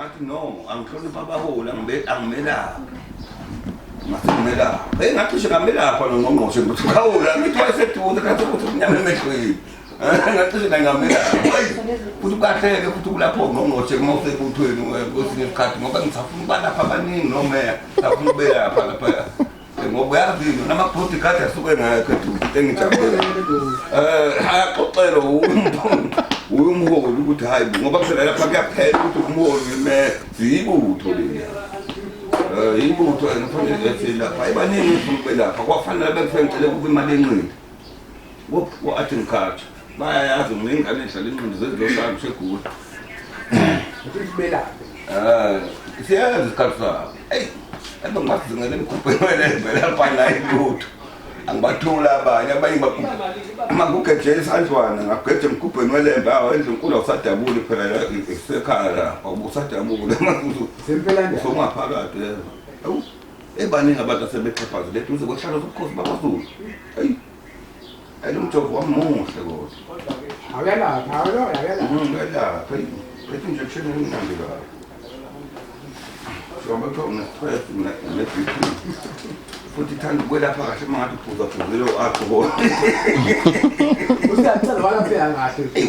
ngathi no angihlonipha abaholi angimelapha ngasimela ngacishe ngamelapha nongqongqoshe ukuthi khawula ngithi wayeseduze kanti ukuthi unyama emehlweni ngacishe ngamelapha futhi kahleke futhi kulapho ngqongqoshe uma usebuthweni kwesinye isikhathi ngoba ngisafuna ubalapha abaningi nomeya ngafuna ubelapha lapha ngoba uyazile nama-bodyguard asuke ngakho engijabule ayaxoxelwa uyumholi ukuthi hayi ngoba phela lapha kuyaphela ukuthi umholi ziyibutho leli yibutho ekufanele esilapha ibaningi ufuna ukubelapha kwafanele bekufike ngicele kube imali encinde wo-art bayayazi ngingane ehlala incindi zezilosana segula siyayazi isikhathi sabo ebe ngibazingele emkhuphenwelevela ilutho angibathula abanye makugeje isandlwana ngageje emkhuphen welembe endlunkulu awusadabuli phela esekhaya lapha ubusadabule usongaphakathi ebaningi abantu asebexhaphaze leduze kwehlala zobukhosi bakwaZulu lo mjovo wamuhle kodwa uyalapha phethe injection emnandi kabi stress ne-BP futhi ithanda ukwelapha kahle uma ngathi uphuzaphuzile u-alcohol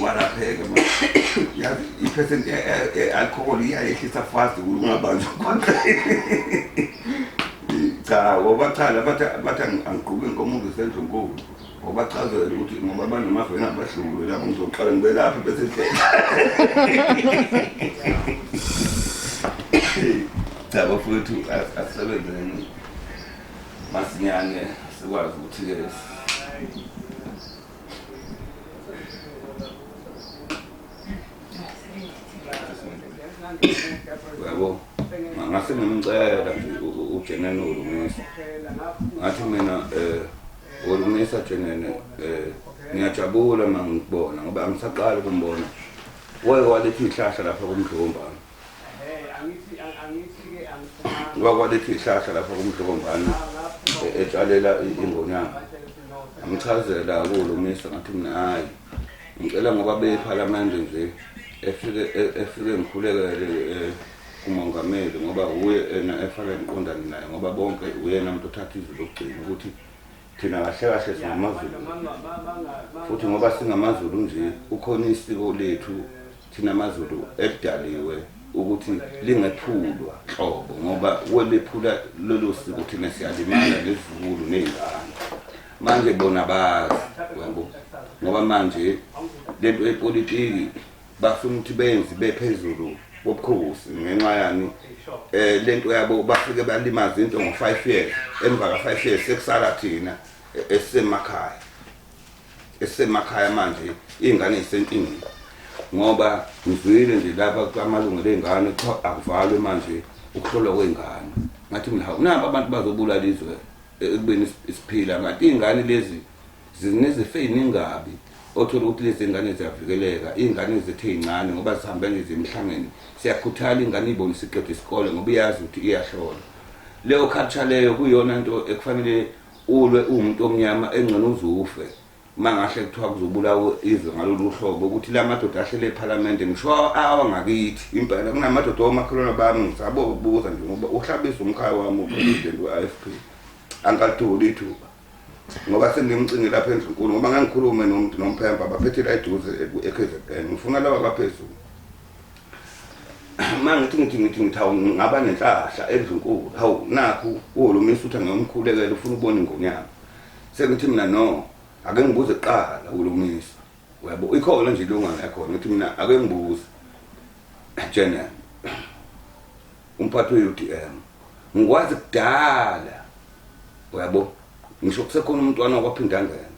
walapheka yazi iphesenti e-alcohol iyayehlisa fast ungabanjwa cha ngoba bathi angigquke inkomo ngisendlunkulu ngobachazela ukuthi ngoba banomaveni abahlule lapho ngizoqala ngibelaphe bese cha bafowethu asebenzeni masinyane sikwazi ukuthi-ke yabo ngase ngimcela ujenene uLungisa ngathi mina uLungisa jenene ngiyajabula mangibona ngoba angisaqala ukumbona waletha ihlahla lapha kumdlombana wakwalethi ihlahla lapha kumdlombana etshalela ingonyama angichazela kuLungisa ngathi mina hayi ngicela ngoba beParliament nje efike ngikhulekele kumongameli ngoba uye efake ngiqondane naye ngoba bonke uyena umuntu othatha izwi lokugcina ukuthi thina kahle kahle singamaZulu futhi ngoba singamaZulu nje ukhona isiko lethu thina amaZulu elidaliwe ukuthi lingephulwa hlobo ngoba welephula lelo siko thina siyalimala ngezivulu nezingane manje bona bazi yabo ngoba manje lento epolitiki bafuna ukuthi benze bephezulu bobukhosi ngenxa yani lento yabo bafike balimaza into ngo5 years emva ka5 years sekusala thina esemakhaya manje ingane isenkingeni ngoba ngizwile nje lapha kwamalungelo engane akuvalwe manje ukuhlolwa kwengane ngathi mina nabo abantu bazobulala izwe ekubeni isiphila ngathi ingane lezi zinezifo eziningabi othola ukuthi lezi ngane ziyavikeleka ingane zethe incane ngoba zihambe ngezemhlangene siyakhuthala ingane ibone isiqedwe isikole ngoba iyazi ukuthi iyahlola leyo culture leyo kuyona into ekufanele ulwe umuntu omnyama engcono uzufe mangahle kuthiwa kuzobulawa izwe ngalolu hlobo ukuthi la madoda ahlele eParliament ngisho awangakithi impela kunamadoda omakhelwane bami ngisabo ukubuza nje ngoba uhlabisa umkhaya wami upresident we-IFP angalitholi ithuba ngoba sengimcinge lapha endlunkulu ngoba ngangikhulume nomphemba baphethe la eduze eKZN ngifuna laba baphezulu mangithi hawu ngaba nenhlahla endlunkulu hawu nakho uLungisa uthi ngiyomkhulekela ufuna ubona ingonyama sengithi mina no ake ngibuze kuqala uLungisa uyabo ikhona nje ilunga ngekho ngithi mina ake ngibuze Jenna umphathi we-UDM ngikwazi kudala uyabo ngisho kusekhona umntwana okwaphinda angena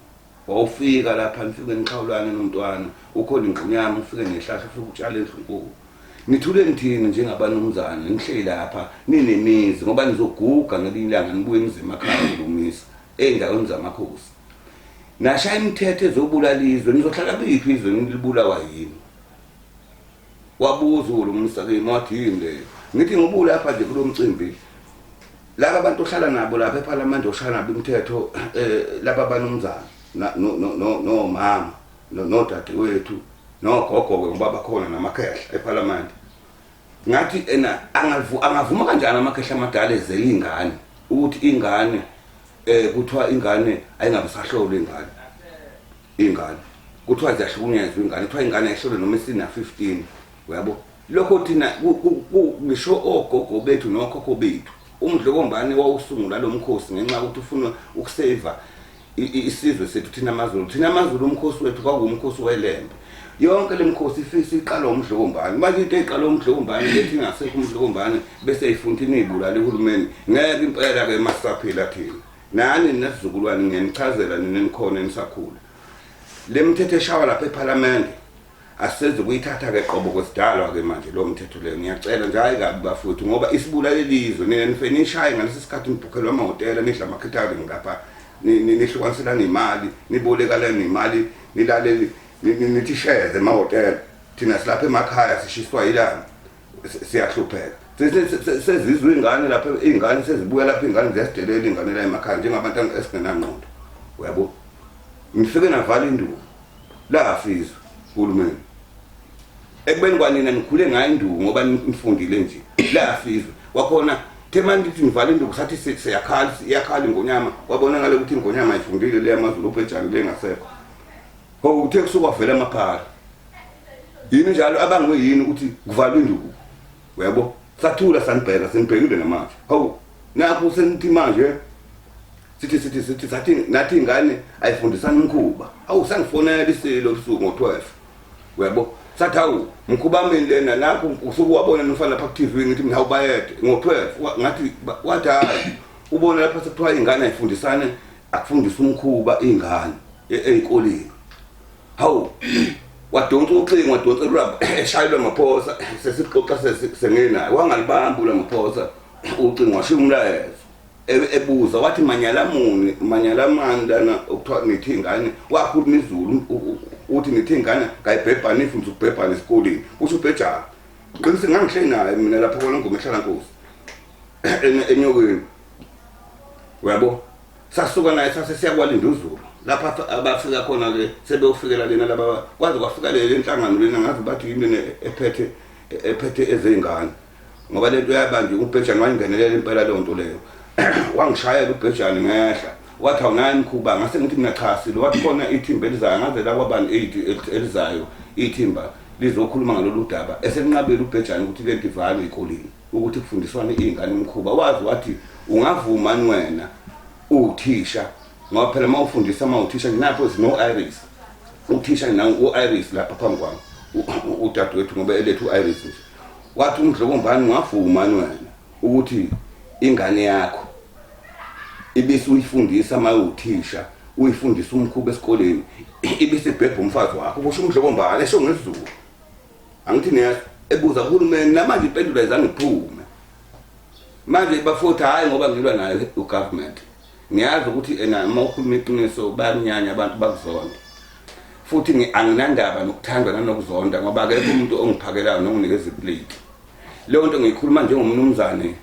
wawufika lapha nifike niqhawulane nomntwana ukhona ingonyama ufike nehlahla ufike utshale endlunkulu nithule nithini njengabanumzana nihleli lapha ninemizi ngoba nizoguga ngelinye ilanga nibuye nizemakhaya uLungisa endaweni zamakhosi nashaya imithetho ezobulalizwe nizohlala biphi izwe nilibulawa yini wabuza uLungisa kimi wathi yini ngithi ngibula lapha nje kulo mcimbi laba abantu ohlala nabo lapha eParliament oshaya nabo imithetho laba banumzana no mama no dadewethu no gogo ngoba bakhona namakhehla eParliament ngathi angavuma kanjani amakhehla amadala ezela ingane ukuthi ingane kuthiwa ingane ayingabe sahlolo ingane kuthiwa ziyahlukunyezwa ingane kuthiwa ingane ayihlole noma esina 15 uyabo lokho thina ngisho ogogo bethu nokhokho bethu uMdlokombane wawusungula lo mkhosi ngenxa ukuthi ufuna ukusave isizwe sethu thina amazulu umkhosi wethu kwakungumkhosi weLembe yonke lemkhosi ifisa iqala uMdlokombane manje into eqala uMdlokombane lethi ngasekho uMdlokombane bese ifunta ibulala uhulumeni ngeke impela ke masaphila thina nani nesizukulwane ngiyanichazela nina nikhona nisakhula lemthetho eshawa lapha eParliament aseze kuyithatha ke qobo kwesidalwa ke manje lo mthetho leyo ngiyacela nje hayi kabi bafuthu ngoba isibula lelizwe nina nifeni ishaye ngalesi sikhathi nibhukhelwa amahotela nidla ama-catering ngapha nihlukanisela nemali nibolekalana nemali nilaleli nithi sheze emahotela thina silapha emakhaya sishiswa ilanga siyahlupheka sezizwe ingane lapha ingane sezibuya lapha ingane ziyasidelela ingane la emakhaya njengabantu esingenangqondo uyabo ngifike navala induku la afizwe uhulumeni ekubeni kwanina nikhule ngayo induku ngoba nifundile nje la afizwe wakhona themani lithi ngivala induku sathi iyakhala ingonyama wabona ngale ukuthi ingonyama ayifundile le yamazulu ubhejane le ngasekho uthe kusuka vela amaphala yini njalo abangwe yini ukuthi kuvalwe induku uyabo sathula sanibheka senibhekile namanje hawu nakho senithi manje sithi sathi nathi ingane ayifundisana umkhuba awu sangifonela isilo lusuku ngo12 uyabo sathi hawu mkhuba mini lena lapho usuku wabona nofana lapha ku TV ngithi mina awubayede ngo12 ngathi wathi hayi ubona lapha sekuthiwa ingane ayifundisane akufundisa umkhuba ingane ezikoleni hawu wadonsa ucingo wadonsa uraba eshayelwa amaphosa sesixoxa sengenayo wangalibamba la maphosa ucingo washiya umlayezo ebuza wathi manyala mani lana okuthiwa nithi ingane wakhuluma izulu uthi nithi ingane ngayibhebhana ifundisa ukubhebhana esikoleni usho ubhejana qinise ngangihle naye mina lapha kona ngomehlala nkosi enyokweni uyabo sasuka naye sasesiyakwalinda uzulu lapha abafika khona ke sebeyofikela lena laba kwaze kwafika le inhlangano lena ngazi bathi yini ephethe ezengane ngoba lento yabanje ubhejana wayingenelela impela le nto leyo wangishayela ubhejana ngehla wathi awunayo imkhuba ngase ngithi mina chasile wathi khona ithimba elizayo ngaze la kwabani 8 elizayo ithimba lizokhuluma ngalolu daba esenqabela ubhejana ukuthi lento ivalwe ekoleni ukuthi kufundiswane ingane imkhuba wazi wathi ungavuma wena uthisha ngoba phela mawufundisa uthisha nginapo no Iris uthisha nawo Iris lapha phambi kwami udadewethu ngoba elethu Iris nje wathi uMdlokombane ngavuma wena ukuthi ingane yakho ibisi uyifundisa uthisha uyifundisa umkhuba esikoleni ibisi bhebha umfazi wakho kusho uMdlokombane esho ngesizulu angithi ne ebuza uhulumeni namanje impendulo ayizange iphume manje bafutha hayi ngoba ngilwa nayo ugovernment ngiyazi ukuthi uma ukhuluma iqiniso bayanyanya abantu bakuzonda futhi anginandaba nokuthandwa nanokuzonda ngoba akekho umuntu ongiphakelayo nokunikeza iplate leyo nto ngiyikhuluma njengomnumzane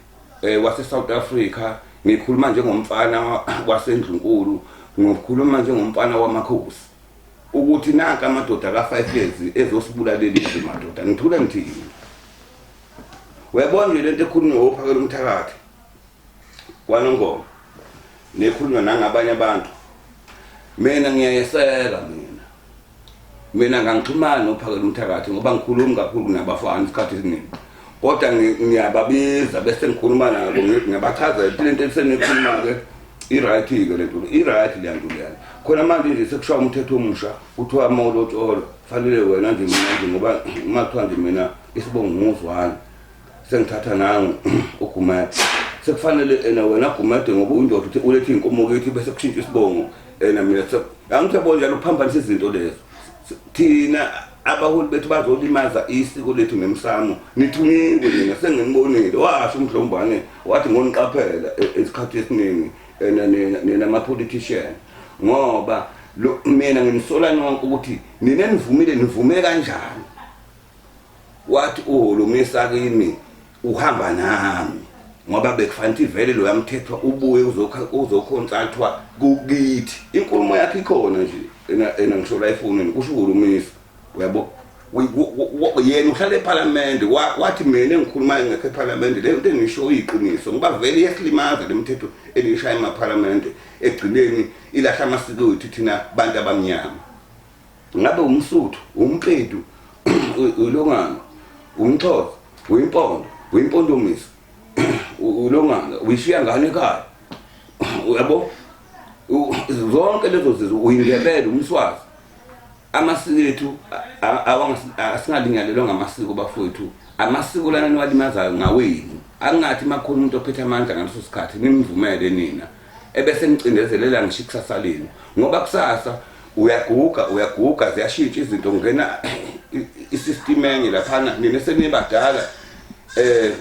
wase South Africa ngikhuluma njengomfana waseNdlunkulu ngikhuluma njengomfana wamakhosi ukuthi nanka amadoda ka5 years ezosibulalela izwe madoda ngithula ngithini uyabona lento ekhulunywa ophakela umthakathi kwanongoma nekhulunywa nangabanye abantu mina ngiyayeseka mina ngangixhumana nophakela umthakathi ngoba ngikhuluma kakhulu nabafana isikhathi esiningi kodwa ngiyababiza bese ngikhuluma nabo ngiyabachazela lento esenikhuluma ke i-right ke lento i-right le nto leyana khona manje nje sekushaya umthetho omusha uthiwa amawolotsholo fanele wena nje mina ngoba mathiwa nje mina isibongo nguzwana sengithatha nangu ugumede sekufanele wena gumede ngoba undoda uthi ulethe inkomo kithi bese kushintsha isibongo mina angithebona njalo uphambanisa izinto lezo thina abaholi bethu bazolimaza isiko lethu nemsamo nithunyiwe mina sengibonile washo uMdlokombane wathi ngoniqaphela esikhathi esiningi nina politician ngoba mina nginisola nonke ukuthi nina nivume kanjani wathi lo mesakini uhamba nami ngoba bekufanele ivele lo yamthethwa ubuye uzoconsultwa kukithi inkulumo yakhe ikhona nje ena ngisho la efonini kusho uHulumeni uyabo yena uhlala eParliament wathi mina engikhuluma ngekho eParliament le nto engisho iqiniso ngoba vele yesilimaza lemithetho elishaya eParliament egcineni ilahla amasiko ethu thina bantu abamnyama ngabe umsuthu umpethu ulongana umxhosa uyimpondomise ulongana uyishiya ngane ekhaya uyabo zonke lezo zizwe uyingebele umswazi amasiko ethu asingalingalelwa ngamasiko bafowethu amasiko lana niwalimazayo ngaweni angathi makhona umuntu ophethe amandla ngaleso sikhathi nimvumele nina ebese nicindezelela ngisho ikusasa lenu ngoba kusasa uyaguga ziyashintsha izinto ngena isystem enye laphana nina senibadala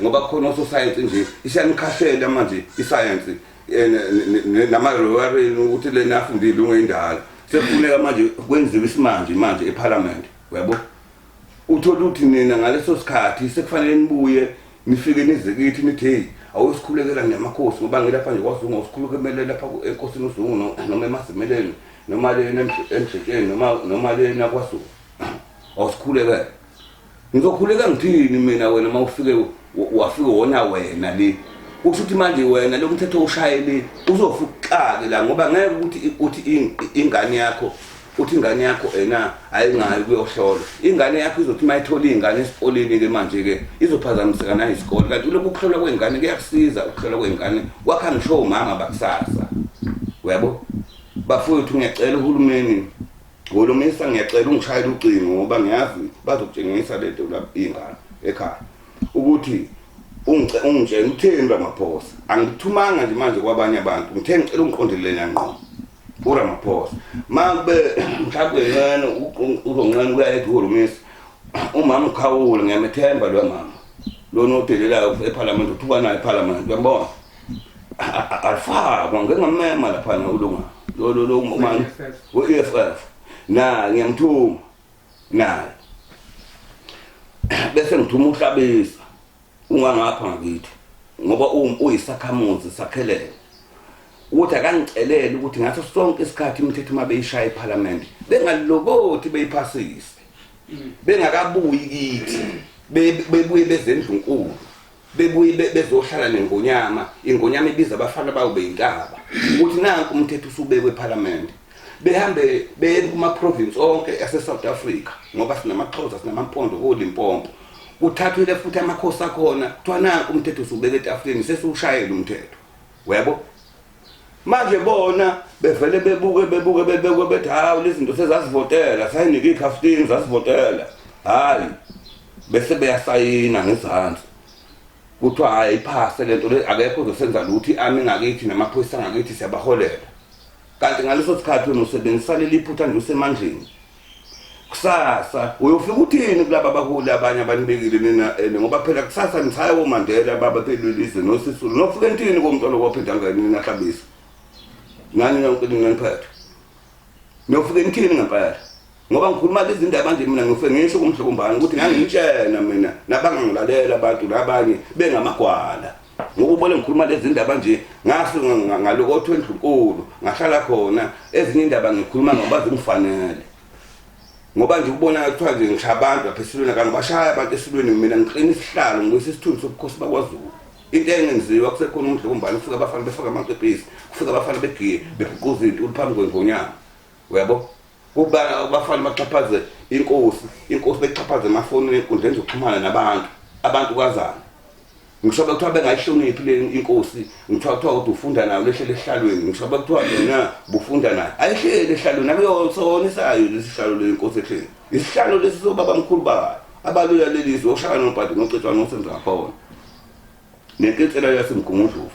ngoba khona osociety nje isiyanikhahlela manje iscience namalawari ukuthi lena afundile ungeyindala sekufuneka manje kwenziwe isimanje manje eParliament uyabo uthola ukuthi nina ngaleso sikhathi sekufanele nibuye nifike nizekithi nithi hey awusikhulekela ngemakhosi ngoba ngilapha nje kwaZungu awusikhulekela lapha enkosini uZungu noma emazimeleni noma lena emshekeni noma lena kwaZungu awusikhulekela ngizokhuleka ngithini mina wena mawufike wafike wona wena le ukuthi manje wena lo mthetho ushayele uzofuqake la ngoba ngeke ukuthi ingane yakho uthi ingane yakho ayingayi kuyohlolwa ingane yakho izothi mayithola ingane esikoleni ke manje ke izophazamiseka na isikole kanti lokhu kuhlolwa kwengane kuyakusiza ukuhlolwa kwengane wakha ngisho mama bakusasa uyabo bafowethu ngiyacela uhulumeni ngolomisa ngiyacela ungishayele ucingo ngoba ngiyazi bazokutshengisa lento lapha ingane ekhaya ukuthi ungitshela utheni Ramaphosa angithumanga nje manje kwabanye abantu ngithe ngicela ungiqondelele ngqo uRamaphosa manje mhlawumbe yena uzongqana kuya eDolomisi umama ukhawula ngiyamethemba lo mama lo nodelelayo eParliament uthuka naye eParliament uyabona alfa ngamema lapha ulunga lo mama we-EFF na ngiyamthuma naye bese ngithuma uhlabisa ungangapha ngakithi ngoba uyisakhamuzi sakhelele ukuthi akangicelele ukuthi ngaso sonke isikhathi imithetho mabeyishaya eParliament bengalobothi beyiphasise bengakabuyi kithi bebuye bezendlunkulu bebuye bezohlala nengonyama ingonyama ibiza abafana bawo beyinkaba ukuthi nanku umthetho usubekwe eParliament behambe beye kuma province onke ase South Africa ngoba sinamaXhosa sinamampondo koLimpopo uthathile futhi amakhosi akhona kuthiwa nanku umthetho usubeke etafuleni sesiushayela umthetho uyabo manje bona bevele bebuke bethi hawu lezi zinto sezasivotela sayinika ikhafutini zasivotela hayi bese beyasayina ngezansi kuthiwa hayi iphase lento le akekho uzosenza lutho iami ngakithi namaphoyisa ngakithi siyabaholela kanti ngaleso sikhathi wena usebenzisa leli phutha nje usemandleni kusasa uyofika uthini kulaba abaholi abanye abanibekile nina ngoba phela kusasa nithaya oMandela baba phelelizwe noSisulu nofika entini komntolo kwaphinda ngani nina Hlabisa nani nganiphatha nofika entini ngempela ngoba ngikhuluma lezi ndaba nje mina ngifike ngisho kumhlokombani ukuthi ngangitshena mina nabangangilalela abantu labanye bengamagwala ngokubona ngikhuluma lezi ndaba nje ngafika ngalokho endlunkulu ngahlala khona ezinye indaba ngikhuluma ngoba zingifanele ngoba nje ukubona kuthiwa nje ngishaya abantu lapha esilweni kanti bashaya abantu esilweni mina ngiqina isihlalo ngokwesi isithunzi sobukhosi bakwaZulu into engenziwa kusekhona umdlokombani ufika abafana befaka amaqepisi kufika abafana begiye bebhuquza into phambi kwengonyama uyabo kuba abafana baxhaphaze inkosi bexhaphaze amafonini enkundleni zokuxhumana abantu kwazana ngisho bekuthiwa bengayihloniphi le inkosi ngithiwa ukuthi ufunda nayo lehle ehlalweni ngisho bekuthiwa yena bufunda nayo ayihlele ehlalweni akuyosonisayo lesihlalo lenkosi ehleli isihlalo lesi sobaba mkhulu bayo abalula lelizwe oshaka noBhadi nocetshwa nosenza ngaphona nenketsela yasemgungundlovu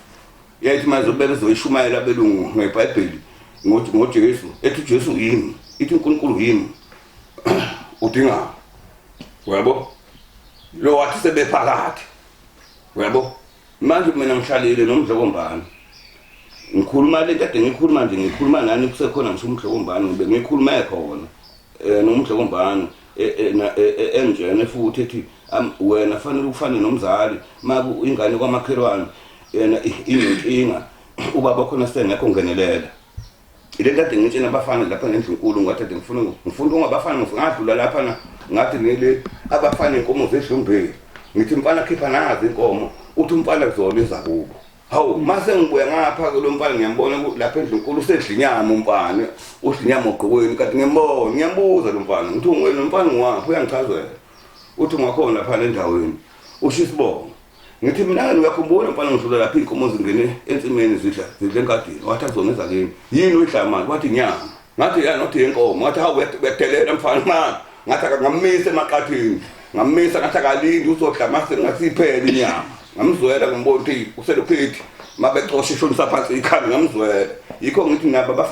yayithi manje bebezoyishumayela belungu ngeBhayibheli ngoJesu ethi Jesu yini ithi uNkulunkulu yini udinga uyabo lo wathi sebephakathi uyabo manje mina ngihlalile nomdlokombani ngikhuluma le kade ngikhuluma nje ngikhuluma nani kusekhona ngisho umdlokombani ngikhuluma ekhona nomdlokombani enjene futhi ethi wena fanele ufane nomzali maku ingane kwamakhelwane yena inenkinga ubaba khona sengekho ngenelela ile kade ngitshena abafana lapha ngendlunkulu ngathi ngifuna ungabafana ngadlula lapha ngathi ngile abafana inkomo zedlumbeni ngithi mfana khipha nazi inkomo uthi umfana kuzona izakubo hawu mase ngibuya ngapha ke lo mfana ngiyambona lapha endlunkulu usedlinyama umfana udlinyama ogqokweni kanti ngiyambuza lo mfana ngithi ungwena umfana ngwaphi uyangichazela uthi ngakhona lapha endaweni usho isibongo ngithi mina ngiyakhumbula mfana ngidlula lapha inkomo zingene ensimeni zidla enkadini wathi azongeza kini yini uyidla manje wathi nyama ngathi ya nothi inkomo wathi hawu bedelela mfana manje ngathi akangamise emaqathini ngamisa ngathi akalindi uzodla mase ngasiphela inyama ngamzwela ngibona ukuthi uselokhethi mabexosha ishonisa phansi ikhanda ngamzwela yikho ngithi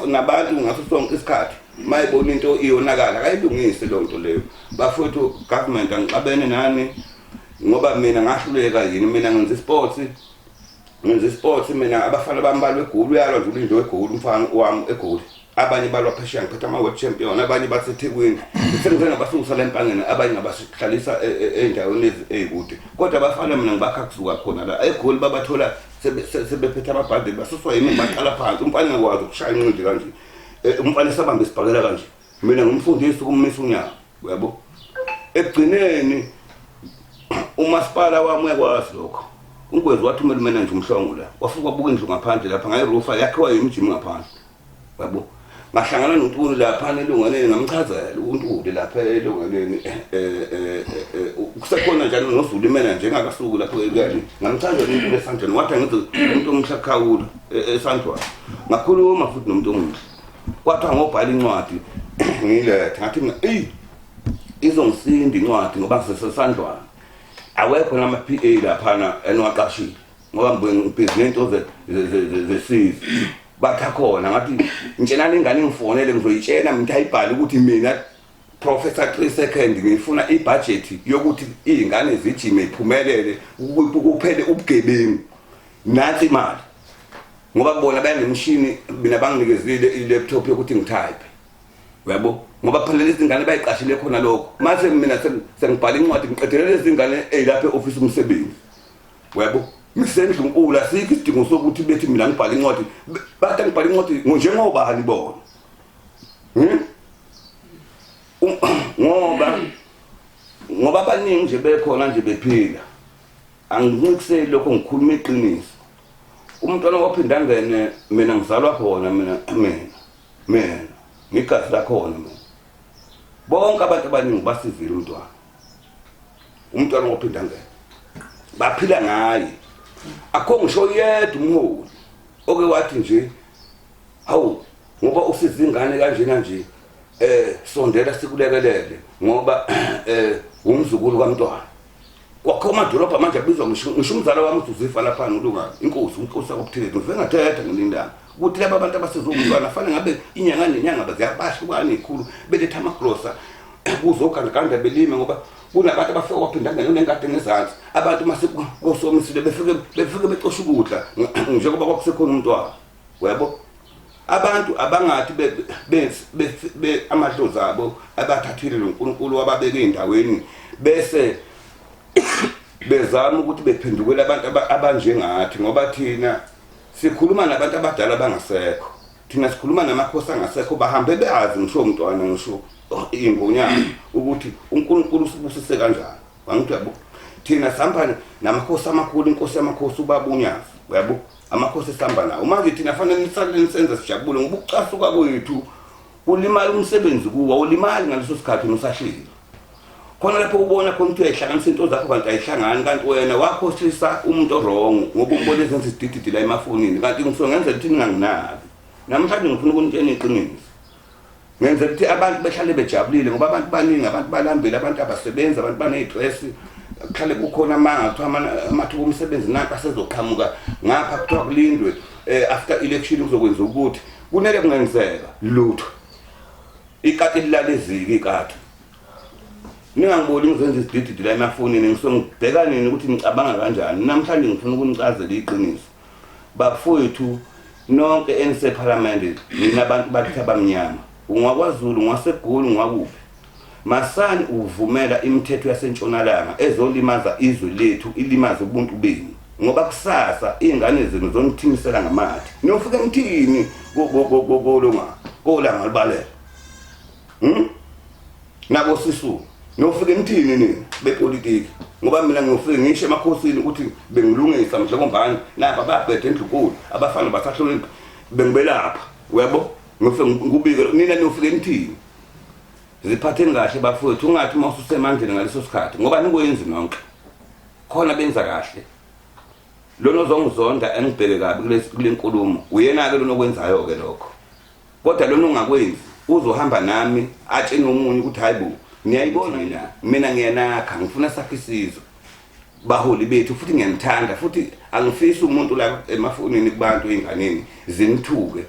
nabantu ngaso sonke isikhathi mayibona into iyonakala akayilungise lo nto leyo bafuthu government angixabene nani ngoba mina ngahluleka yini mina ngenza sports mina abafana bambalwa eGoli uyalwa nje ulindo eGoli umfana wami eGoli abanye balwa phesheya ngiphethe ama-world champion abanye basethekwini sengize ngabasusa la empangeni abanye ngabahlalisa ey'ndaweni ey'kude kodwa abafana mina ngibakha kusuka khona la eGoli babathola sebephethe amabhande basuswa yimi baqala phansi umfana ngakwazi ukushaya incindi kanje umfana esabambe isibhakela kanje mina ngumfundisi ukummisa unyaka uyabo ekugcineni umasipala wami uyakwazi lokho ungwezi wathi umele mina nje umhlongo la wafika wabuka indlu ngaphandle lapha ngayirufa yakhiwa yimjimi ngaphandle yabo ngahlangana noNtuli lapha elungeleni ngamchazela uNtuli lapha elungeleni kusekhona njalo noZulu imena njengakasuku lapho ekuyani ngamchazela uNtuli esandleni wathi ngithi umuntu omhlakhawula esandlwana ngakhuluma futhi nomuntu omuhle wathi ngobhala incwadi ngilethe ngathi mina izongisindi incwadi ngoba sesesandlwana awekho nama PA lapha enwaqashile ngoba ngibhizi into zesizi batha khona ngathi ngitshelana ingane ngifonele ngizoyitshela mina ayibhale ukuthi mina Professor 3 second ngifuna ibudget yokuthi izingane zijime iphumelele kuphele ubugebengu nathi imali ngoba kubona bayanemshini mina banginikezile ilaptop yokuthi ngitype yabo ngoba phela lezi ngane bayiqashile khona lokho mase mina sengibhala incwadi ngiqedelela lezi ngane ezilapha eoffice umsebenzi yabo ngisendlunkulu asikho isidingo sokuthi bethi mina ngibhala incwadi bathi ngibhala incwadi njengobani bona ngoba abaningi nje bekhona nje bephila anginikiseli lokho ngikhuluma iqiniso umntwana waphinda ngene mina ngizalwa khona mina ngigazi lakhona mina bonke abantu abaningi basizile umntwana waphinda ngene baphila ngaye akho ngisho yedwa umholi oke wathi nje hawu ngoba usiza ingane kanjena nje sondela sikulekelele ngoba umzukulu kaMntwana kwakho amadolobha manje abizwa ngisho umzala wami uZifa lapha ngilungana inkosi akuthile ngive ngathetha ngilindana ukuthi laba abantu abasizomntwana fanele ngabe inyanga nenyanga baziyabahlukana ikhulu beletha amagrosa kuzogandaganda belime ngoba kunabantu abafika waphinda ngene ngekade ngezansi abantu mase kosomisile befike becosha ukudla njengoba kwakusekhona umntwana yabo abantu abangathi be amadlozi abo abathathile loNkulunkulu wababeka endaweni bese bezama ukuthi bephendukele abantu abanjengathi ngoba thina sikhuluma nabantu abadala bangasekho thina sikhuluma namakhosi angasekho bahambe beyazi ngisho umntwana ngisho ingonyama ukuthi uNkulunkulu usibusise kanjani wangithi yabo thina sihamba namakhosi amakhulu inkosi yamakhosi ubabunyazi yabo amakhosi esihamba nawo manje thina fanele nisenze sijabule ngoba ukucasuka kwethu ulimala umsebenzi kuwa ulimali ngaleso sikhathi nosahlile khona lapho ubona khona ukuthi uyayihlanganisa into zakho kanti ayihlangani kanti wena wakhohlisa umuntu wrong ngoba umbone izinto izidididi la emafonini kanti ngifuna ngenza ukuthi ninganginabi namhlanje ngifuna ukunitshela iqiniso ngenza ukuthi abantu behlale bejabulile ngoba abantu baningi abantu balambile abantu abasebenza abantu banezidress kuhlale kukhona amathuba omsebenzi nanka sezoqhamuka ngapha kuthiwa kulindwe after election kuzokwenza ukuthi kunele kungenzeka lutho ikati lilaleziki ikati ningangiboni ngizenza isidididi la emafonini ngisongibheka nini ukuthi ngicabanga kanjani namhlanje ngifuna ukunicazela iqiniso bafowethu nonke eniseparlament nina abantu bathi abamnyama ungakwaZulu ungaseGoli ungakuphi masani uvumela imithetho yasentshonalanga ezolimaza izwe lethu ilimaza ubuntu benu ngoba kusasa izingane zenu zonithimisela ngamathi niyofika ngithini kolanga libalela nabo sisu nofike ngithini nini bepolitiki ngoba mina ngiyofike ngisho emakhosini ukuthi bengilungisa mhlokombani lapha babhede endlukulu abafana basahlonipha bengibelapha uyabo ngifike ngubike nina nofike ngithini ziphatheni kahle bafowethu ungathi mawususemandleni ngaleso sikhathi ngoba nikwenzi nonke khona benza kahle lona ozongizonda engibheke kabi kule nkulumo uyena ke lona okwenzayo ke lokho kodwa lona ungakwenzi uzohamba nami atshene umunye ukuthi hayibo niyayibona mina ngiyanakha ngifuna sakhe isizwe baholi bethu futhi ngiyanithanda futhi angifisi umuntu la emafonini kubantu einganeni zinithuke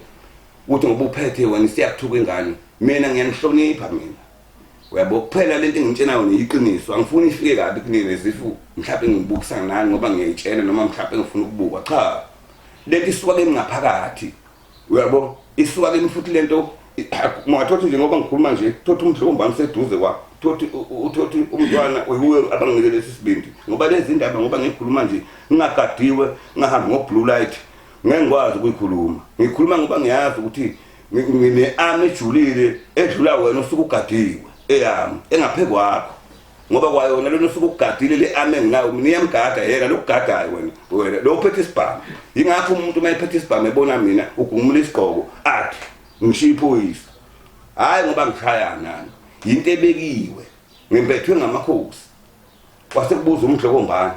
uthi ngoba uphethe wena siyakuthuka ingane mina ngiyanihlonipha mina uyabo kuphela lento engitshena yona iqiniso angifuni ifike kabi kunini lezifu mhlawumbe ngibukisa nani ngoba ngiyayitshela noma mhlawumbe ngifuna ukubukwa cha lento isuka ngaphakathi uyabo isuka futhi lento mwathothi nje ngoba ngikhuluma nje thothi umhlombani seduze kwa thothi umntwana uwe abangeke lesibindi ngoba lezi ndaba ngoba ngikhuluma nje ngingagadiwe ngahamba ngoblue light ngengikwazi ukuyikhuluma ngikhuluma ngoba ngiyazi ukuthi ngine army ejulile edlula wena usuku ugadiwe eyami engaphe kwakho ngoba kwayona lona usuku ugadile le army nginayo mina iyamgada yena lokugadayo wena lo uphethe isibhamu ingakho umuntu mayiphethe isibhamu ebona mina ugumula isigqoko athi ngishiphoyisa hayi ngoba ngishaya nani into ebekiwe ngimpethwe ngamakhosi wasekubuza umhlokombani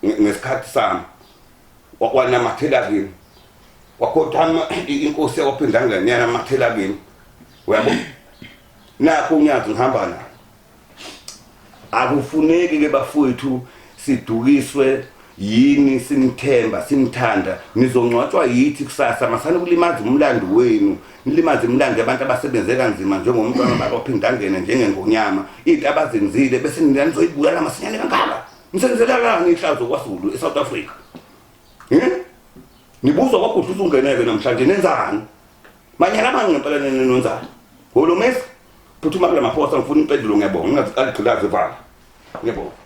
ngesikhathi sami wakwanamathela kini wakhothama inkosi yakwaphendanga nyana amathela kini uyabo nakho unyazi ngihamba la akufuneki ke bafowethu sidukiswe yini sinithemba sinithanda nizongcwatshwa yithi kusasa masana kulimaza umlando wenu nilimaza umlando abantu abasebenze kanzima njengomntwana bakwaphindangene njengengonyama into abazenzile bese ninizoyibuyela masinyane kangaka nisenzela la ngihlazo kwaSulu eSouth Africa nibuzwa kwagudla usungeneke namhlanje nenzani manyala mangempela nenonzana holomesi phuthuma kula maphosa ngifuna impendulo ngiyabonga ngingazigqilazi vala ngiyabonga